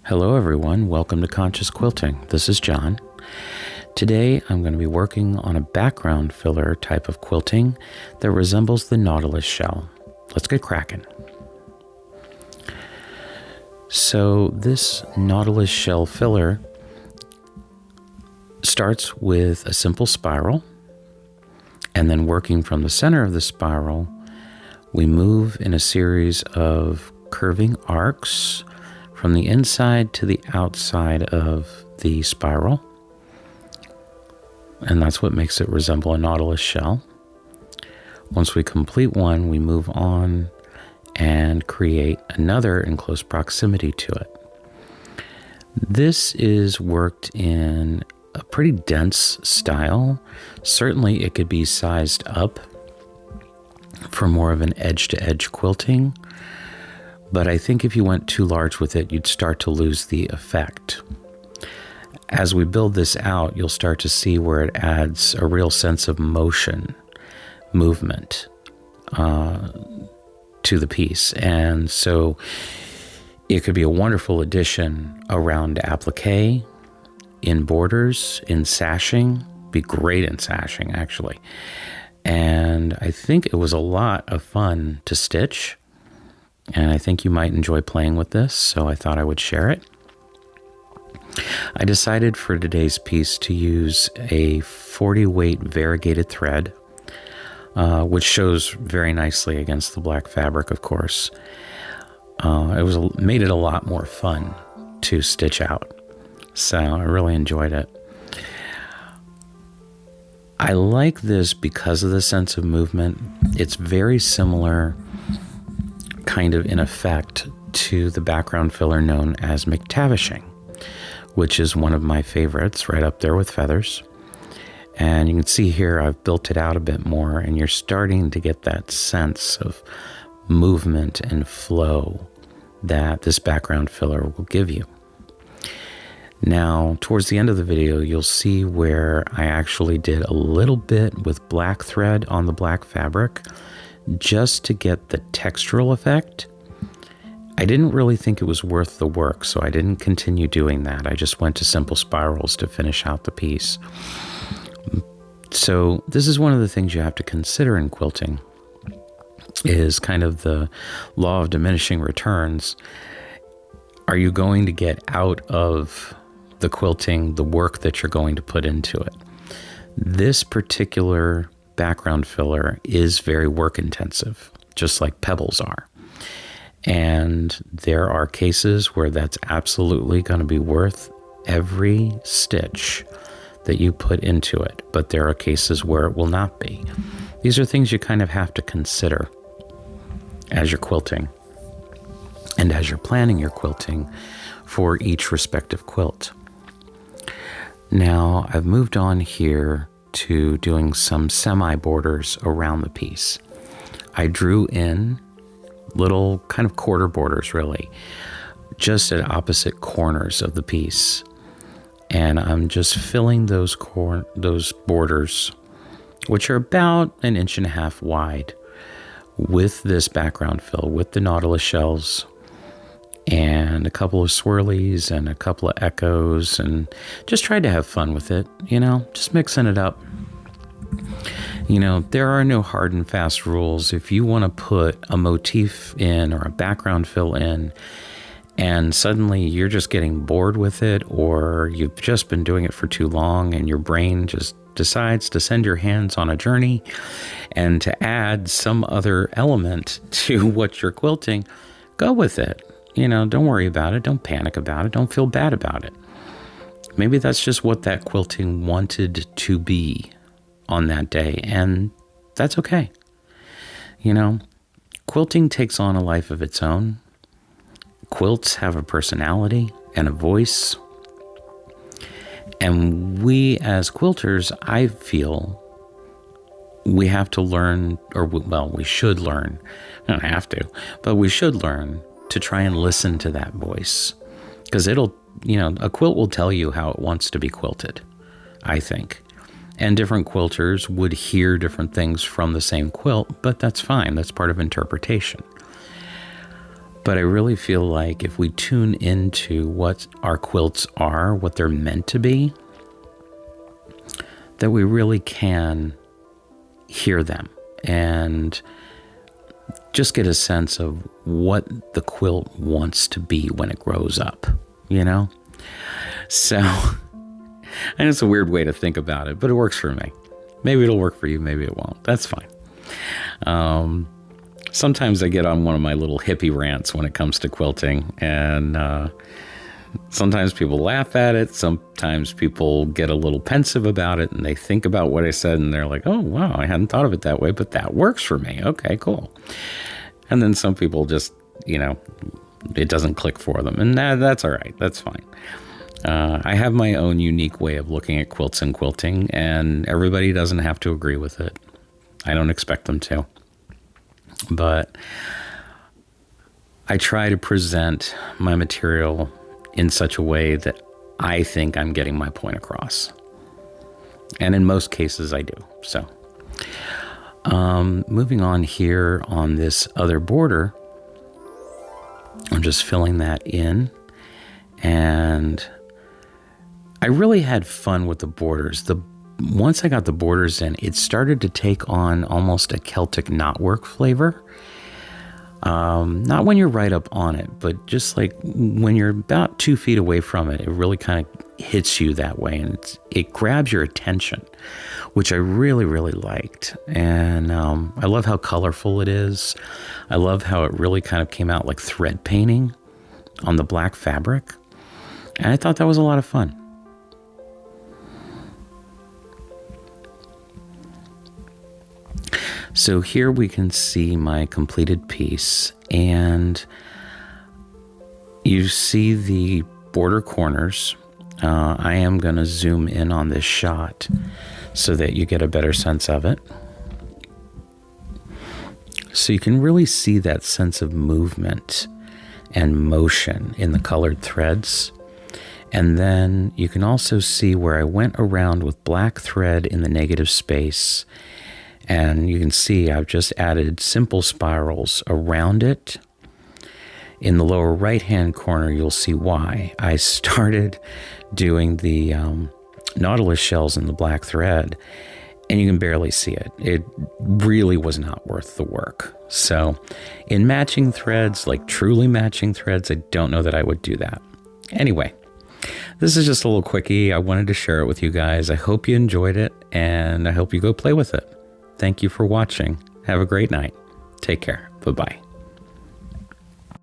Hello everyone, welcome to Conscious Quilting. This is John. Today I'm going to be working on a background filler type of quilting that resembles the Nautilus shell. Let's get cracking. So this Nautilus shell filler starts with a simple spiral, and then working from the center of the spiral, we move in a series of curving arcs from the inside to the outside of the spiral. And that's what makes it resemble a Nautilus shell. Once we complete one, we move on and create another in close proximity to it. This is worked in a pretty dense style. Certainly it could be sized up for more of an edge-to-edge quilting, but I think if you went too large with it, you'd start to lose the effect. As we build this out, you'll start to see where it adds a real sense of movement to the piece. And so it could be a wonderful addition around applique, in borders, in sashing. Be great in sashing, actually. And I think it was a lot of fun to stitch. And I think you might enjoy playing with this, so I thought I would share it. I decided for today's piece to use a 40 weight variegated thread, which shows very nicely against the black fabric, of course. It made it a lot more fun to stitch out, so I really enjoyed it. I like this because of the sense of movement. It's very similar, kind of in effect, to the background filler known as McTavishing, which is one of my favorites, right up there with feathers. And you can see here I've built it out a bit more, and you're starting to get that sense of movement and flow that this background filler will give you. Now, towards the end of the video, you'll see where I actually did a little bit with black thread on the black fabric, just to get the textural effect. I didn't really think it was worth the work, so I didn't continue doing that. I just went to simple spirals to finish out the piece. So this is one of the things you have to consider in quilting, is kind of the law of diminishing returns. Are you going to get out of the quilting the work that you're going to put into it? This particular background filler is very work intensive, just like pebbles are. And there are cases where that's absolutely going to be worth every stitch that you put into it, but there are cases where it will not be. These are things you kind of have to consider as you're quilting and as you're planning your quilting for each respective quilt. Now, I've moved on here to doing some semi-borders around the piece. I drew in little kind of quarter borders, really, just at opposite corners of the piece. And I'm just filling those borders, which are about 1.5 inches wide, with this background fill, with the Nautilus shells, and a couple of swirlies and a couple of echoes, and just tried to have fun with it, just mixing it up. There are no hard and fast rules. If you want to put a motif in or a background fill in, and suddenly you're just getting bored with it, or you've just been doing it for too long and your brain just decides to send your hands on a journey and to add some other element to what you're quilting, go with it. Don't worry about it. Don't panic about it. Don't feel bad about it. Maybe that's just what that quilting wanted to be on that day, and that's okay. Quilting takes on a life of its own. Quilts have a personality and a voice. And we as quilters, I feel, we have to learn, we should learn. We don't have to, but we should learn to try and listen to that voice. Because a quilt will tell you how it wants to be quilted, I think. And different quilters would hear different things from the same quilt, but that's fine. That's part of interpretation. But I really feel like if we tune into what our quilts are, what they're meant to be, that we really can hear them and just get a sense of what the quilt wants to be when it grows up, you know? So, and it's a weird way to think about it, but it works for me. Maybe it'll work for you, maybe it won't. That's fine. Sometimes I get on one of my little hippie rants when it comes to quilting, and sometimes people laugh at it. Sometimes people get a little pensive about it, and they think about what I said, and they're like, oh, wow, I hadn't thought of it that way, but that works for me. Okay, cool. And then some people just, it doesn't click for them, and that's all right. That's fine. I have my own unique way of looking at quilts and quilting, and everybody doesn't have to agree with it. I don't expect them to. But I try to present my material in such a way that I think I'm getting my point across. And in most cases, I do. So, moving on here on this other border, I'm just filling that in. And I really had fun with the borders. Once I got the borders in, it started to take on almost a Celtic knotwork flavor. Not when you're right up on it, but just like when you're about 2 feet away from it, it really kind of hits you that way, and it grabs your attention, which I really, really liked. And I love how colorful it is. I love how it really kind of came out like thread painting on the black fabric. And I thought that was a lot of fun. So here we can see my completed piece, and you see the border corners. I am going to zoom in on this shot so that you get a better sense of it. So you can really see that sense of movement and motion in the colored threads. And then you can also see where I went around with black thread in the negative space. And you can see I've just added simple spirals around it. In the lower right-hand corner, you'll see why. I started doing the Nautilus shells in the black thread, and you can barely see it. It really was not worth the work. So in matching threads, like truly matching threads, I don't know that I would do that. Anyway, this is just a little quickie. I wanted to share it with you guys. I hope you enjoyed it, and I hope you go play with it. Thank you for watching. Have a great night. Take care. Bye-bye.